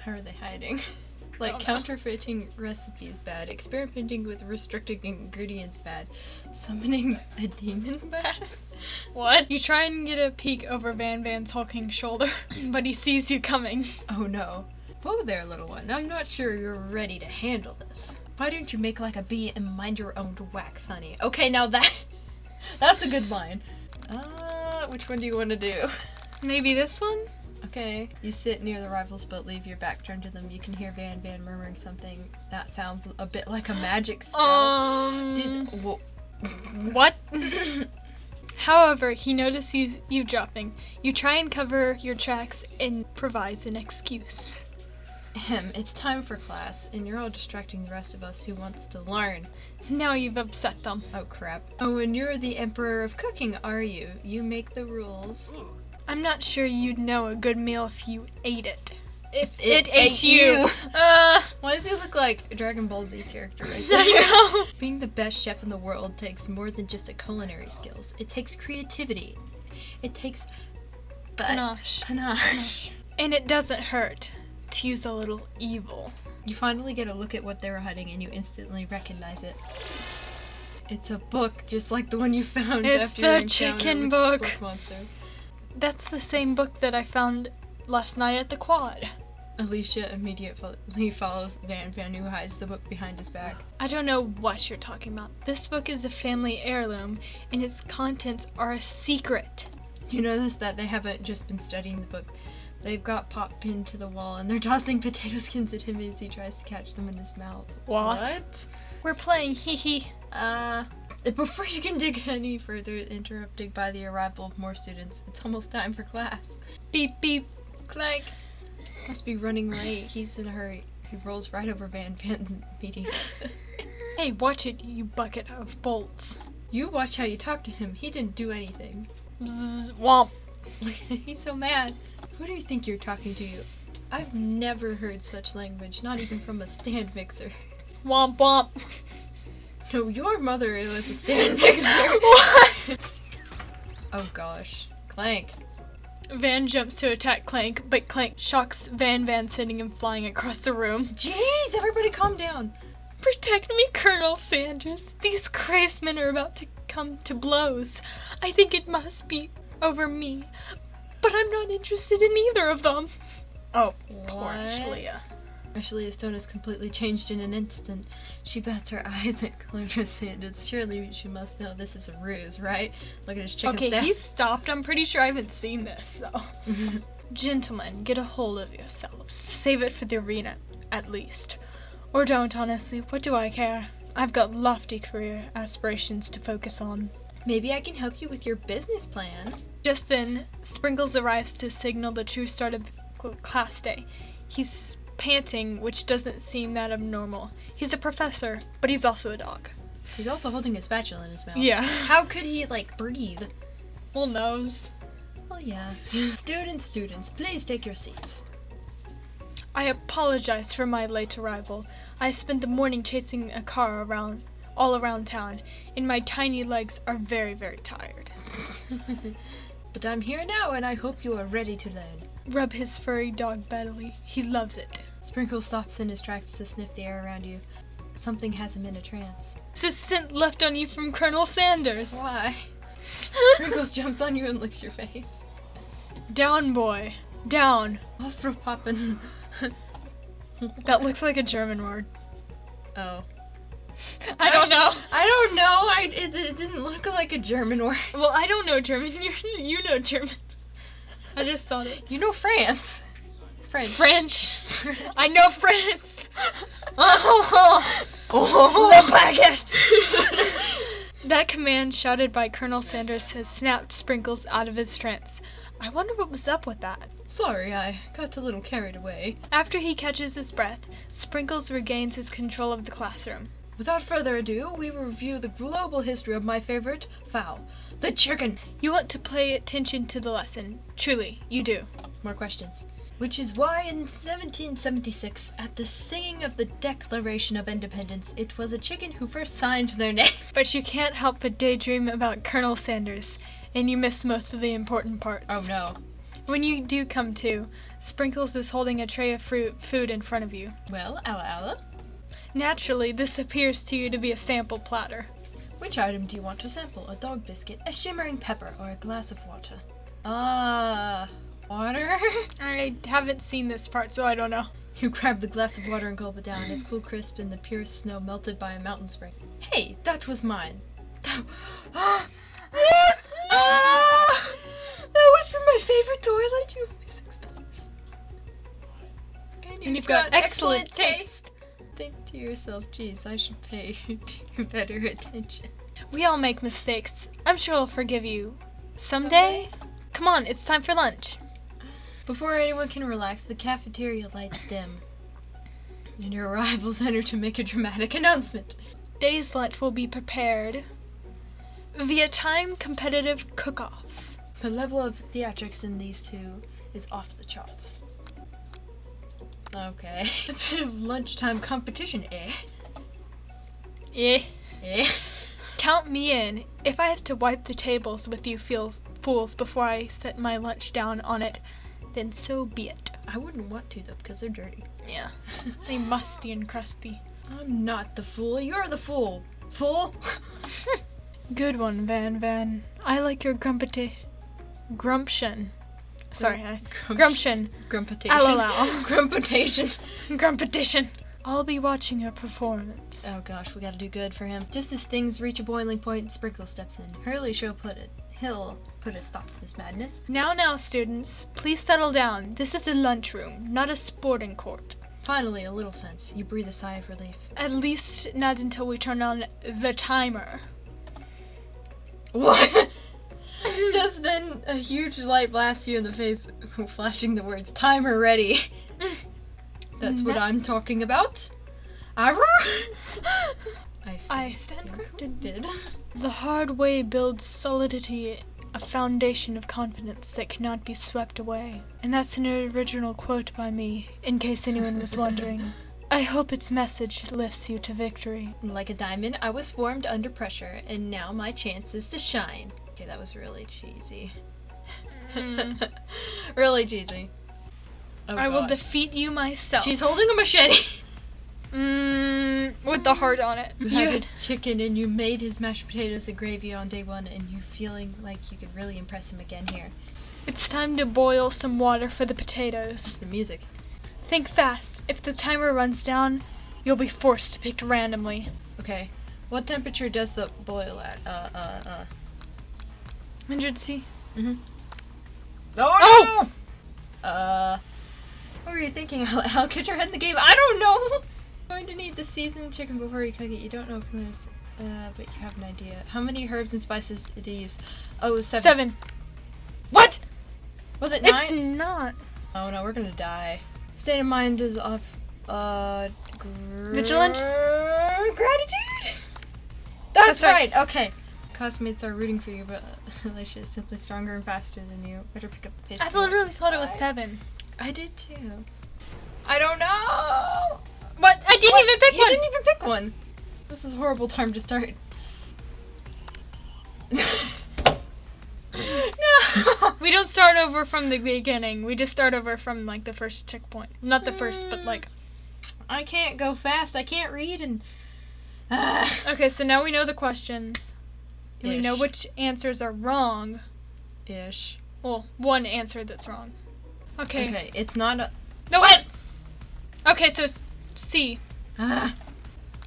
How are they hiding? Like, counterfeiting recipes bad, experimenting with restricted ingredients bad, summoning a demon bad? What? You try and get a peek over Van Van's hulking shoulder, but he sees you coming. Oh no. Whoa there, little one. I'm not sure you're ready to handle this. Why don't you make like a bee and mind your own wax, honey? Okay, now that's a good line. Which one do you want to do? Maybe this one? Okay. You sit near the rivals but leave your back turned to them. You can hear Van Van murmuring something that sounds a bit like a magic spell. What? However, he notices you dropping. You try and cover your tracks and provides an excuse. It's time for class, and you're all distracting the rest of us who wants to learn. Now you've upset them. Oh crap. Oh, and you're the emperor of cooking, are you? You make the rules. I'm not sure you'd know a good meal if you ate it. If it ate you! Why does he look like a Dragon Ball Z character right there? I know! Being the best chef in the world takes more than just a culinary skills. It takes creativity. It takes... Panache. And it doesn't hurt to use a little evil. You finally get a look at what they were hiding and you instantly recognize it. It's a book, just like the one you found it's after your the chicken encounter with book. the squirt monster. That's the same book that I found last night at the quad. Alicia immediately follows Van Van, who hides the book behind his back. I don't know what you're talking about. This book is a family heirloom, and its contents are a secret. You notice that they haven't just been studying the book. They've got Pop pinned to the wall, and they're tossing potato skins at him as he tries to catch them in his mouth. What? We're playing hee-hee. Before you can dig any further, interrupted by the arrival of more students. It's almost time for class. Beep, beep. Clank. Must be running late. He's in a hurry. He rolls right over Van Van's meeting. Hey, watch it, you bucket of bolts. You watch how you talk to him. He didn't do anything. Bzzz, womp. He's so mad. Who do you think you're talking to? I've never heard such language, not even from a stand mixer. Womp womp. No, your mother was a stand mixer. What? Oh gosh. Clank. Van jumps to attack Clank, but Clank shocks Van Van, sending him flying across the room. Jeez, everybody calm down. Protect me, Colonel Sanders. These crazed men are about to come to blows. I think it must be over me, but I'm not interested in either of them. Oh, poor Ashleia. Ashleia's tone has completely changed in an instant. She bats her eyes at Colonel Sanders. Surely she must know this is a ruse, right? Look at his chicken Okay, staff. he stopped. I'm pretty sure I haven't seen this, so. Gentlemen, get a hold of yourselves. Save it for the arena, at least. Or don't, honestly. What do I care? I've got lofty career aspirations to focus on. Maybe I can help you with your business plan. Just then, Sprinkles arrives to signal the true start of class day. He's panting, which doesn't seem that abnormal. He's a professor, but he's also a dog. He's also holding a spatula in his mouth. Yeah. How could he, breathe? Well, nose. Well, yeah. Students, please take your seats. I apologize for my late arrival. I spent the morning chasing a car all around town, and my tiny legs are very, very tired. But I'm here now, and I hope you are ready to learn. Rub his furry dog belly. He loves it. Sprinkles stops in his tracks to sniff the air around you. Something has him in a trance. Assistant left on you from Colonel Sanders. Why? Sprinkles jumps on you and licks your face. Down, boy. Down. Off for poppin'. That looks like a German word. Oh. I don't know. It didn't look like a German word. Well, I don't know German. You know German. I just thought it. You know France. French. I know France. Le baguette. That command shouted by Colonel Sanders has snapped Sprinkles out of his trance. I wonder what was up with that. Sorry, I got a little carried away. After he catches his breath, Sprinkles regains his control of the classroom. Without further ado, we will review the global history of my favorite fowl, the chicken. You want to pay attention to the lesson. Truly, you do. More questions. Which is why in 1776, at the singing of the Declaration of Independence, it was a chicken who first signed their name. But you can't help but daydream about Colonel Sanders, and you miss most of the important parts. Oh no. When you do come to, Sprinkles is holding a tray of food in front of you. Well, Alla. Naturally, this appears to you to be a sample platter. Which item do you want to sample? A dog biscuit, a shimmering pepper, or a glass of water? Water? I haven't seen this part, so I don't know. You grab the glass of water and gulp it down. It's cool, crisp, and the pure snow melted by a mountain spring. Hey, that was mine. What? That was from my favorite toilet. You owe me $6. And you've got excellent taste. Think to yourself, geez, I should pay you better attention. We all make mistakes. I'm sure I'll forgive you. Someday? Come on, it's time for lunch. Before anyone can relax, the cafeteria lights dim, and your arrivals enter to make a dramatic announcement. Day's lunch will be prepared via time-competitive cook-off. The level of theatrics in these two is off the charts. Okay. A bit of lunchtime competition, eh? Eh. Eh? Count me in. If I have to wipe the tables with you fools before I set my lunch down on it, then so be it. I wouldn't want to, though, because they're dirty. Yeah. They musty and crusty. I'm not the fool. You're the fool. Fool? Good one, Van. I like your grumption. Sorry, grumption. Grumpotation. Allow. Grumpotation. Grumpetition. I'll be watching your performance. Oh gosh, we gotta do good for him. Just as things reach a boiling point, Sprinkle steps in. He'll put a stop to this madness. Now, students, please settle down. This is a lunchroom, not a sporting court. Finally, a little sense. You breathe a sigh of relief. At least not until we turn on the timer. What? Just then, a huge light blasts you in the face, flashing the words, "Timer ready." That's what I'm talking about. I stand corrected. The hard way builds solidity, a foundation of confidence that cannot be swept away. And that's an original quote by me, in case anyone was wondering. I hope its message lifts you to victory. Like a diamond, I was formed under pressure, and now my chance is to shine. Okay, that was really cheesy. Really cheesy. Oh, I will defeat you myself. She's holding a machete. With the heart on it. You had his chicken and you made his mashed potatoes and gravy on day one, and you feeling like you could really impress him again here. It's time to boil some water for the potatoes. The music. Think fast. If the timer runs down, you'll be forced to pick randomly. Okay. What temperature does the boil at? 100 C. Mm-hmm. Oh! What were you thinking? I'll get your head in the game. I don't know! Going to need the seasoned chicken before you cook it. You don't know if there's, but you have an idea. How many herbs and spices do you use? Oh, 7. 7. What? Was it 9? It's not. Oh no, we're gonna die. State of mind is off, Vigilance? Gratitude? That's right. Okay. Classmates are rooting for you, but Alicia is simply stronger and faster than you. Better pick up the pace. I literally thought it was 7. I did too. I don't know. What? I didn't even pick one. You didn't even pick one. This is a horrible time to start. No. We don't start over from the beginning. We just start over from like the first checkpoint. Not the first, but like. I can't go fast. I can't read and. Okay, so now we know the questions. And we know Ish. which answers are wrong. Ish. Well, one answer that's wrong. Okay. Okay, it's not a. No, what? Okay, so C.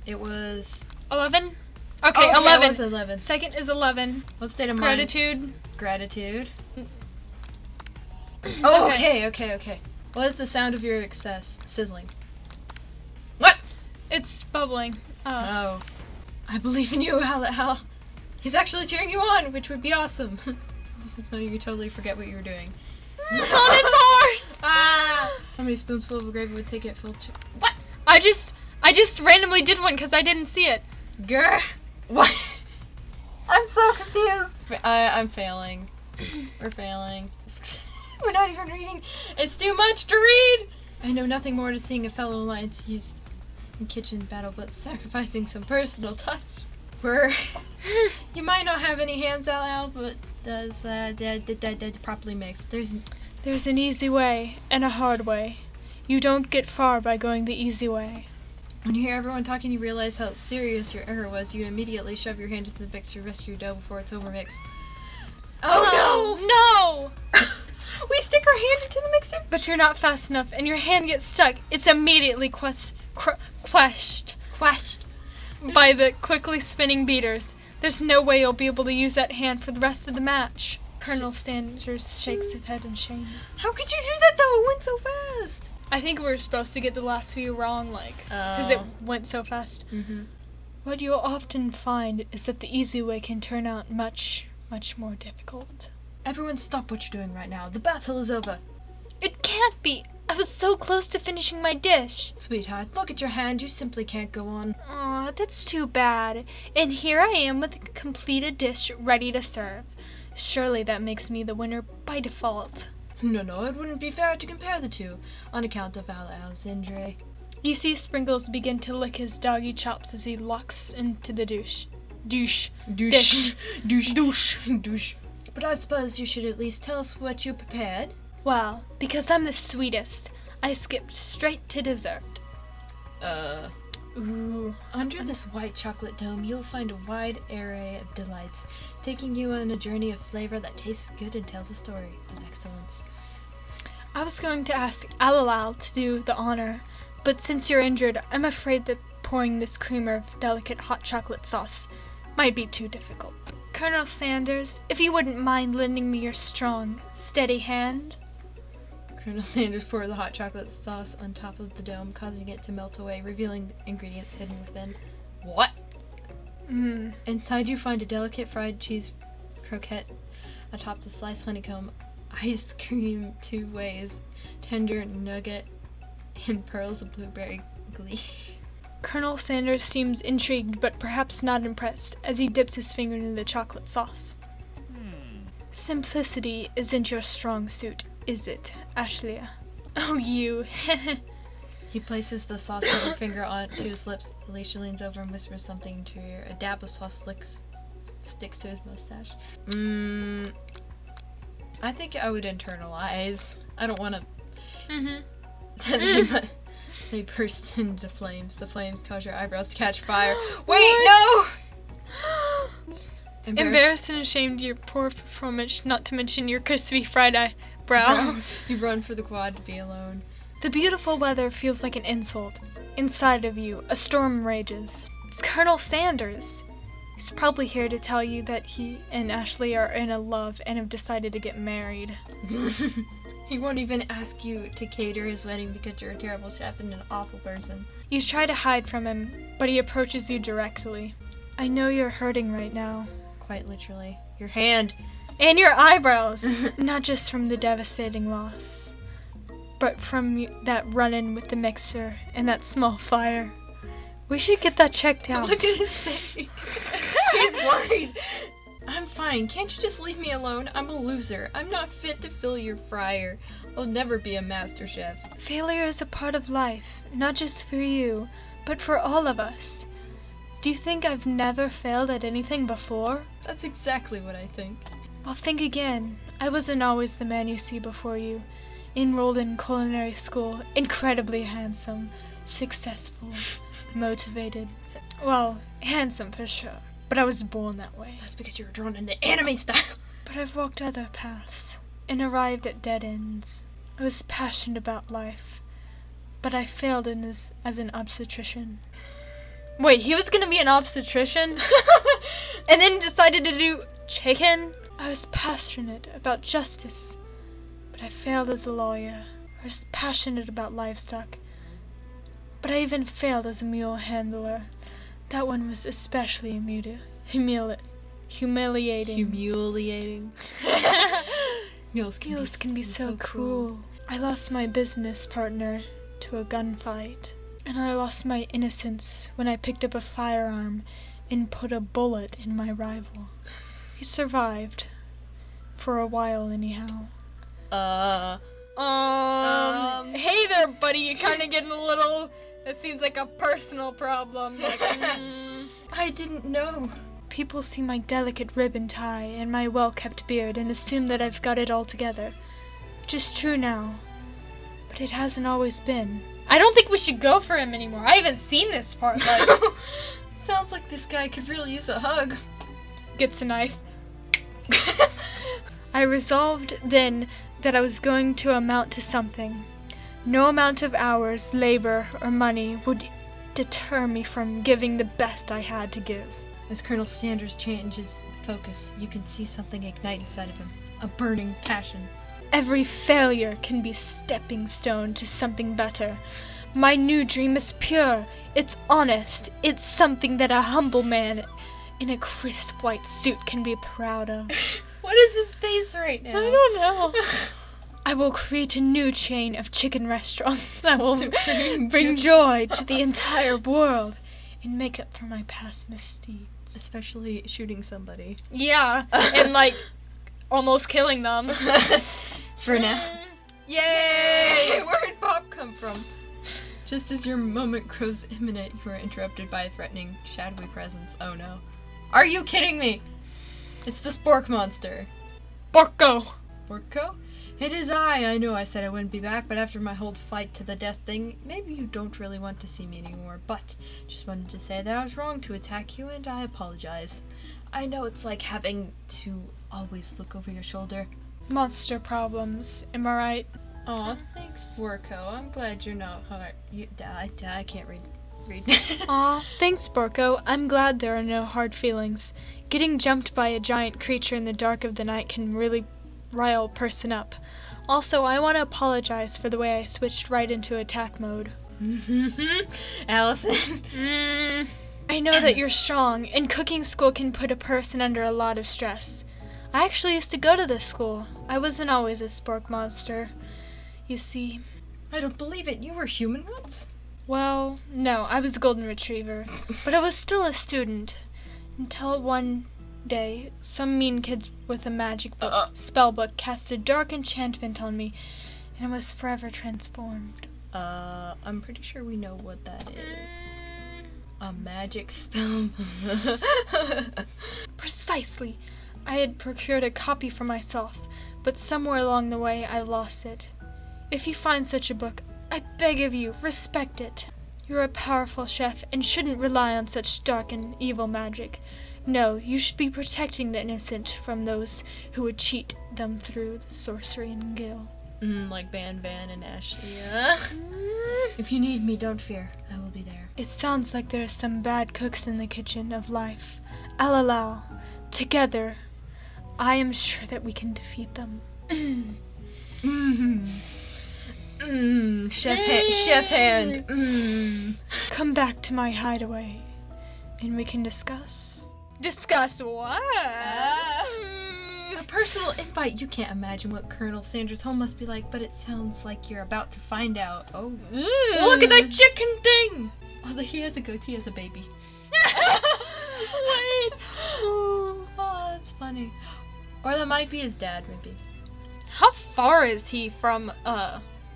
It was. 11? Okay, Oh, 11. Yeah, it was 11. Second is 11. What state of mind? Gratitude. Gratitude. Oh, okay. What is the sound of your success? Sizzling. What? It's bubbling. Oh. I believe in you, Hal. He's actually cheering you on, which would be awesome. This is no, you totally forget what you were doing. On its horse! How many spoonsful of gravy would take it full? What? I just randomly did one because I didn't see it. Girl. What? I'm so confused. I'm failing. We're failing. We're not even reading. It's too much to read. I know nothing more to seeing a fellow alliance used in kitchen battle, but sacrificing some personal touch. You might not have any hands out, but does properly mixed. There's There's an easy way and a hard way. You don't get far by going the easy way. When you hear everyone talking, you realize how serious your error was. You immediately shove your hand into the mixer to rescue your dough before it's overmixed. Oh no! We stick our hand into the mixer? But you're not fast enough and your hand gets stuck. It's immediately queshed by the quickly spinning beaters. There's no way you'll be able to use that hand for the rest of the match. Colonel Sanders shakes his head in shame. How could you do that though? It went so fast. I think we were supposed to get the last few wrong, because it went so fast. Mm-hmm. What you'll often find is that the easy way can turn out much, much more difficult. Everyone stop what you're doing right now. The battle is over. It can't be. I was so close to finishing my dish. Sweetheart, look at your hand. You simply can't go on. Aw, that's too bad. And here I am with a completed dish ready to serve. Surely that makes me the winner by default. No, it wouldn't be fair to compare the two, on account of Al's injury. You see Sprinkles begin to lick his doggy chops as he locks into the dish. But I suppose you should at least tell us what you prepared. Well, because I'm the sweetest, I skipped straight to dessert. Ooh. Under this white chocolate dome, you'll find a wide array of delights, taking you on a journey of flavor that tastes good and tells a story of excellence. I was going to ask Alal to do the honor, but since you're injured, I'm afraid that pouring this creamer of delicate hot chocolate sauce might be too difficult. Colonel Sanders, if you wouldn't mind lending me your strong, steady hand. Colonel Sanders poured the hot chocolate sauce on top of the dome, causing it to melt away, revealing the ingredients hidden within. What? Inside you find a delicate fried cheese croquette atop the sliced honeycomb, ice cream 2 ways, tender nugget, and pearls of blueberry glee. Colonel Sanders seems intrigued but perhaps not impressed as he dips his finger into the chocolate sauce. Simplicity isn't your strong suit, is it, Ashleigh? Oh, you. He places the sauce-covered finger onto his lips. Alicia leans over and whispers something into her ear. A dab of sauce sticks to his mustache. I think I would internalize. I don't want to... They burst into flames. The flames cause your eyebrows to catch fire. Wait, no! Embarrassed and ashamed of your poor performance, not to mention your crispy fried eyebrow. You run for the quad to be alone. The beautiful weather feels like an insult. Inside of you, a storm rages. It's Colonel Sanders. He's probably here to tell you that he and Ashleigh are in a love and have decided to get married. He won't even ask you to cater his wedding because you're a terrible chef and an awful person. You try to hide from him, but he approaches you directly. I know you're hurting right now. Quite literally. Your hand. And your eyebrows! Not just from the devastating loss, but from that run-in with the mixer and that small fire. We should get that checked out. Look at his face. He's worried. I'm fine. Can't you just leave me alone? I'm a loser. I'm not fit to fill your fryer. I'll never be a master chef. Failure is a part of life, not just for you, but for all of us. Do you think I've never failed at anything before? That's exactly what I think. Well, think again. I wasn't always the man you see before you. Enrolled in culinary school, incredibly handsome, successful, motivated. Well, handsome for sure, but I was born that way. That's because you were drawn into anime style. But I've walked other paths and arrived at dead ends. I was passionate about life, but I failed as an obstetrician. Wait, he was gonna be an obstetrician? And then decided to do chicken? I was passionate about justice, but I failed as a lawyer. I was passionate about livestock, but I even failed as a mule handler. That one was especially humiliating. Humiliating. Mules can be so cruel. I lost my business partner to a gunfight, and I lost my innocence when I picked up a firearm and put a bullet in my rival. He survived. For a while, anyhow. Hey there, buddy, you're kinda getting a little... That seems like a personal problem. Like, I didn't know. People see my delicate ribbon tie and my well-kept beard and assume that I've got it all together. which is true now, but it hasn't always been. I don't think we should go for him anymore. I haven't seen this part. Like, sounds like this guy could really use a hug. Gets a knife. I resolved then that I was going to amount to something. No amount of hours, labor, or money would deter me from giving the best I had to give. As Colonel Sanders changes focus, you can see something ignite inside of him. A burning passion. Every failure can be a stepping stone to something better. My new dream is pure. It's honest. It's something that a humble man in a crisp white suit can be proud of. What is his face right now? I don't know. I will create a new chain of chicken restaurants that will bring joy to the entire world and make up for my past misdeeds. Especially shooting somebody. Yeah, and like almost killing them. For now. Yay! Where'd Bob come from? Just as your moment grows imminent, you are interrupted by a threatening, shadowy presence. Oh no. Are you kidding me? It's the Spork monster. Borko! Borko? It is I know I said I wouldn't be back, but after my whole fight to the death thing, maybe you don't really want to see me anymore, but just wanted to say that I was wrong to attack you, and I apologize. I know it's like having to always look over your shoulder. Monster problems, am I right? Aw, thanks, Borko. I'm glad you're not hard. I can't read. Aw, thanks, Borko. I'm glad there are no hard feelings. Getting jumped by a giant creature in the dark of the night can really rile a person up. Also, I want to apologize for the way I switched right into attack mode. Allison. I know that you're strong, and cooking school can put a person under a lot of stress. I actually used to go to this school. I wasn't always a spork monster. You see. I don't believe it. You were human once? Well, no, I was a golden retriever. But I was still a student. Until one day, some mean kids with a magic book, spell book cast a dark enchantment on me, and I was forever transformed. I'm pretty sure we know what that is. A magic spell. Precisely. I had procured a copy for myself, but somewhere along the way I lost it. If you find such a book, I beg of you, respect it. You're a powerful chef and shouldn't rely on such dark and evil magic. No, you should be protecting the innocent from those who would cheat them through the sorcery and guile. Like Van and Ashley. If you need me, don't fear. I will be there. It sounds like there are some bad cooks in the kitchen of life. Alalal. Together, I am sure that we can defeat them. Chef hand. Come back to my hideaway, and we can discuss. Discuss what? A personal invite. You can't imagine what Colonel Sanders' home must be like, but it sounds like you're about to find out. Oh, look at that chicken thing! Oh, he has a goatee as a baby. Wait. Oh, that's funny. Or that might be his dad, maybe. How far is he from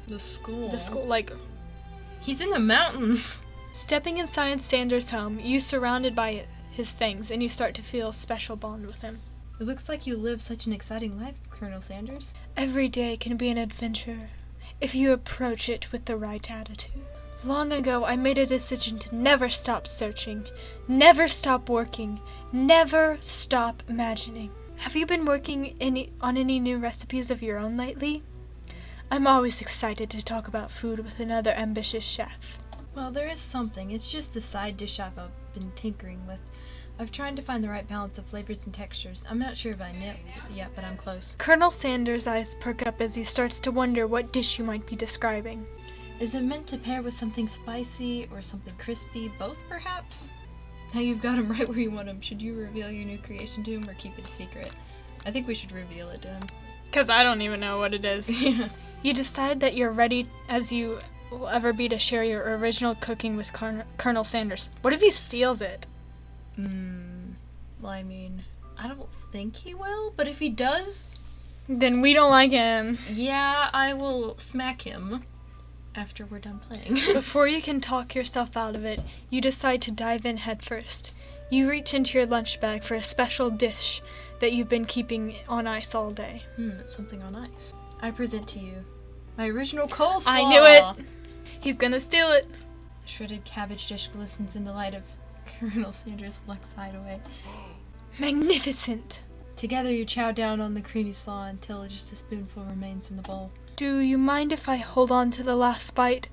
The school. Like, he's in the mountains. Stepping inside Sanders' home, you surrounded by his things, and you start to feel a special bond with him. It looks like you live such an exciting life, Colonel Sanders. Every day can be an adventure if you approach it with the right attitude. Long ago, I made a decision to never stop searching, never stop working, never stop imagining. Have you been working on any new recipes of your own lately? I'm always excited to talk about food with another ambitious chef. Well, there is something. It's just a side dish I've been tinkering with. I've tried to find the right balance of flavors and textures. I'm not sure if I nailed it yet, but I'm close. Colonel Sanders' eyes perk up as he starts to wonder what dish you might be describing. Is it meant to pair with something spicy or something crispy? Both, perhaps? Now you've got him right where you want him. Should you reveal your new creation to him or keep it a secret? I think we should reveal it to him. Because I don't even know what it is. Yeah. You decide that you're ready as you will ever be to share your original cooking with Colonel Sanders. What if he steals it? Well, I mean, I don't think he will, but if he does... Then we don't like him. Yeah, I will smack him after we're done playing. Before you can talk yourself out of it, you decide to dive in headfirst. You reach into your lunch bag for a special dish that you've been keeping on ice all day. It's something on ice. I present to you my original coleslaw. I knew it! He's gonna steal it. The shredded cabbage dish glistens in the light of Colonel Sanders' Lux hideaway. Magnificent! Together you chow down on the creamy slaw until just a spoonful remains in the bowl. Do you mind if I hold on to the last bite?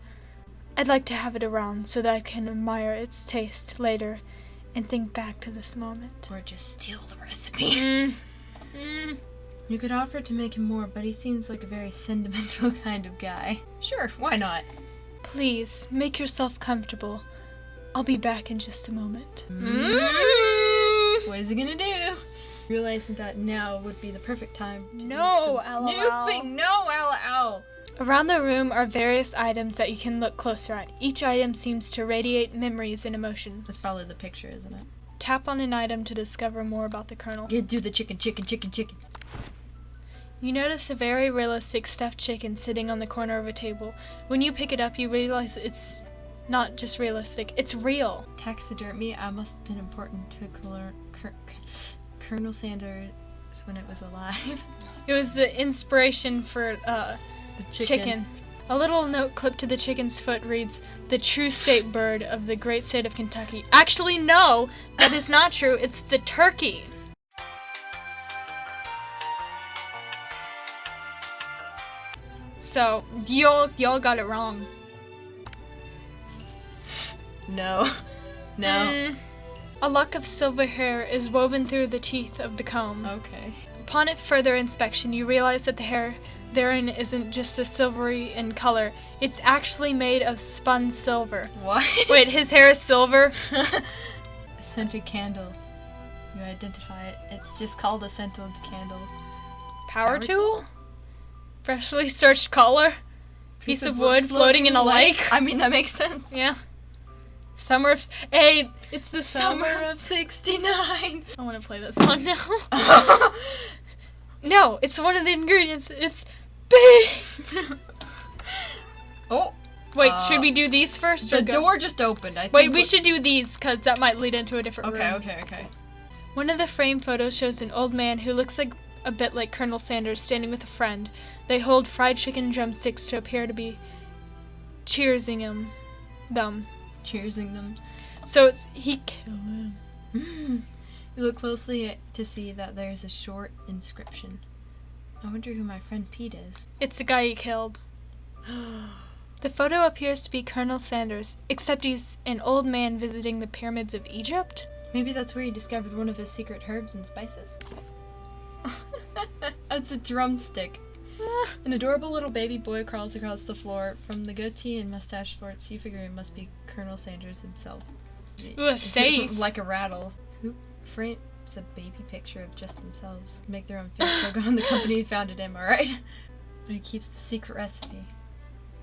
I'd like to have it around so that I can admire its taste later and think back to this moment. Or just steal the recipe. You could offer to make him more, but he seems like a very sentimental kind of guy. Sure, why not? Please, make yourself comfortable. I'll be back in just a moment. What is he gonna do? Realizing that now would be the perfect time to No, do some LOL. snooping. No, LOL. Around the room are various items that you can look closer at. Each item seems to radiate memories and emotions. That's probably the picture, isn't it? Tap on an item to discover more about the Colonel. You do the chicken. You notice a very realistic stuffed chicken sitting on the corner of a table. When you pick it up, you realize it's not just realistic, it's real. Taxidermy, I must have been important to Colonel Sanders when it was alive. It was the inspiration for The chicken. A little note clipped to the chicken's foot reads, "The true state bird of the great state of Kentucky." Actually, no, that is not true. It's the turkey. So, y'all got it wrong. No. A lock of silver hair is woven through the teeth of the comb. Okay. Upon further inspection, you realize that the hair therein isn't just a silvery in color. It's actually made of spun silver. What? Wait, his hair is silver? A scented candle. You identify it. It's just called a scented candle. Power tool? Freshly starched collar? Piece of wood floating in a lake? I mean, that makes sense. Yeah. Summer of... Hey, it's the Summer of 69. I want to play that song now. No, it's one of the ingredients. It's big. Oh. Wait, should we do these first? The or go? door just opened. I think Wait, we should do these, because that might lead into a different room. Okay. One of the frame photos shows an old man who looks like a bit like Colonel Sanders standing with a friend. They hold fried chicken drumsticks to appear to be cheersing them. Cheersing them. So it's he killed him. You look closely to see that there's a short inscription. I wonder who my friend Pete is. It's the guy he killed. The photo appears to be Colonel Sanders, except he's an old man visiting the pyramids of Egypt. Maybe that's where he discovered one of his secret herbs and spices. That's a drumstick. An adorable little baby boy crawls across the floor. From the goatee and mustache sports, you figure it must be Colonel Sanders himself. Ooh, a safe. Like a rattle. Who frames a baby picture of just themselves? Make their own face logo on the company who founded him, alright? He keeps the secret recipe.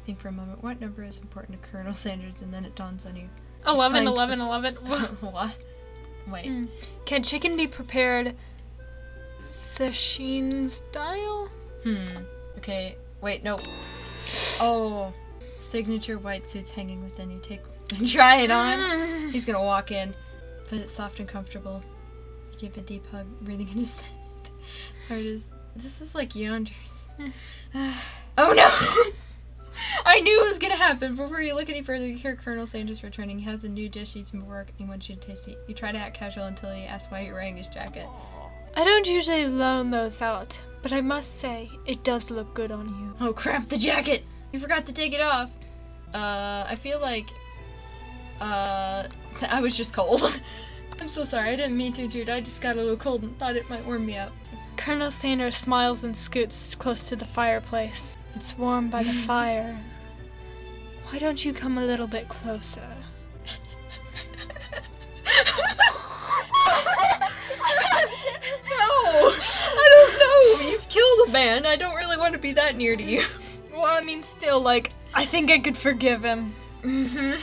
Think for a moment, what number is important to Colonel Sanders? And then it dawns on you. 11. What? Wait. Can chicken be prepared sashimi style? Okay. Wait, no. Oh. Signature white suits hanging within you. Take and try it on. He's gonna walk in. But it's soft and comfortable. You give a deep hug, breathing in his chest. There it is. This is like yonders. Oh no! I knew it was gonna happen. Before you look any further, you hear Colonel Sanders returning. He has a new dish he's been working. Wants you to taste it. You try to act casual until he asks why you're wearing his jacket. I don't usually loan those out, but I must say, it does look good on you. Oh crap, the jacket! You forgot to take it off. I feel like, I was just cold. I'm so sorry, I didn't mean to, dude. I just got a little cold and thought it might warm me up. Colonel Sanders smiles and scoots close to the fireplace. It's warm by the fire. Why don't you come a little bit closer? No! I don't know! You've killed a man. I don't really want to be that near to you. Well, I mean, still, like, I think I could forgive him.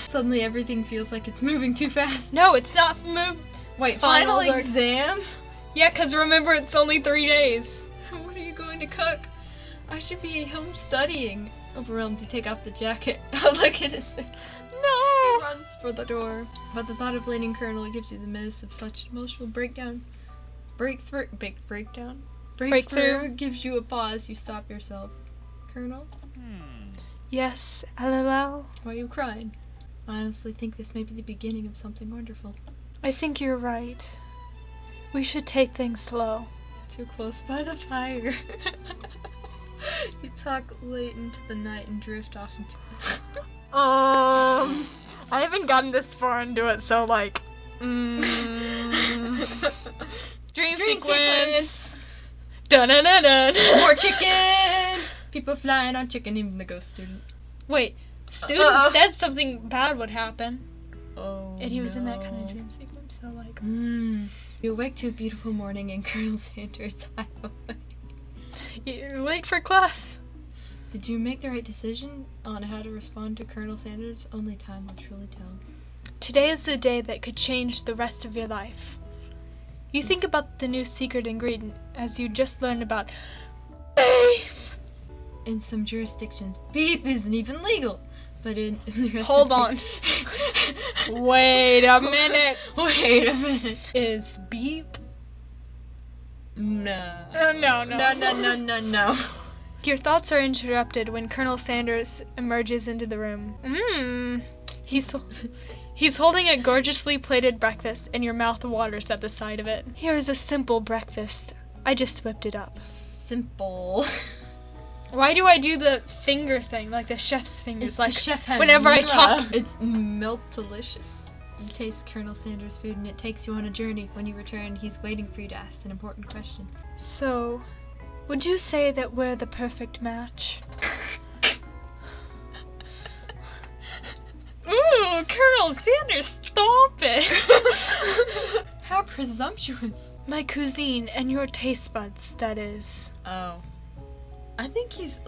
Suddenly everything feels like it's moving too fast. No, it's not Wait, Finals final are- exam? Yeah, because remember, it's only 3 days. What are you going to cook? I should be home studying. Overwhelmed, you take off the jacket. Oh, look at his face. No! He runs for the door. But the thought of leading Colonel gives you the menace of such emotional breakdown. Breakthrough gives you a pause. You stop yourself. Colonel? Yes, LLL. Why are you crying? I honestly think this may be the beginning of something wonderful. I think you're right. We should take things slow. Too close by the fire. You talk late into the night and drift off into... I haven't gotten this far into it, so like... Dream sequence! Dun-dun-dun-dun! More chicken! People flying on chicken, even the ghost student. Wait, student said something bad would happen. Oh, And he was in that kind of dream sequence, so like... You awake to a beautiful morning in Colonel Sanders' highway. You're late for class. Did you make the right decision on how to respond to Colonel Sanders? Only time will truly tell. Today is the day that could change the rest of your life. You think about the new secret ingredient as you just learned about beep. In some jurisdictions, beep isn't even legal. But in the rest Hold of on. Wait a minute. Wait a minute. Is beep? No. No. Your thoughts are interrupted when Colonel Sanders emerges into the room. He's holding a gorgeously plated breakfast, and your mouth waters at the sight of it. Here is a simple breakfast. I just whipped it up. Simple. Why do I do the finger thing, like the chef's fingers? It's like the chef hand. whenever I talk. It's milk delicious. You taste Colonel Sanders' food and it takes you on a journey. When you return, he's waiting for you to ask an important question. So, would you say that we're the perfect match? Ooh, Colonel Sanders, stop it! How presumptuous. My cuisine and your taste buds, that is. Oh. I think he's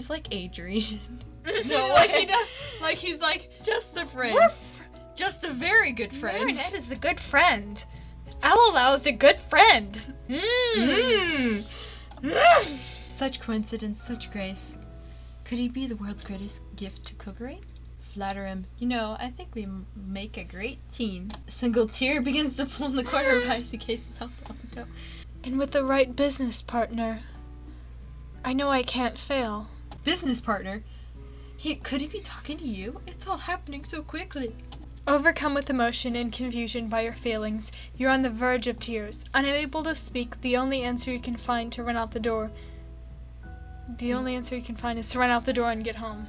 like Adrian. No, like he does, like he's like just a friend. Just a very good friend. Marinette is a good friend. LLL is a good friend. Such coincidence, such grace. Could he be the world's greatest gift to cookery? Flatter him. You know, I think we make a great team. A single tear begins to pull in the corner of icy cases out the window. And with the right business partner, I know I can't fail. Business partner? Could he be talking to you? It's all happening so quickly. Overcome with emotion and confusion by your feelings, you're on the verge of tears. Unable to speak, the only answer you can find to run out the door. The only answer you can find is to run out the door and get home.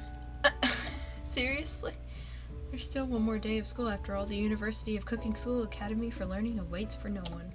Seriously? There's still one more day of school after all. The University of Cooking School Academy for Learning awaits for no one.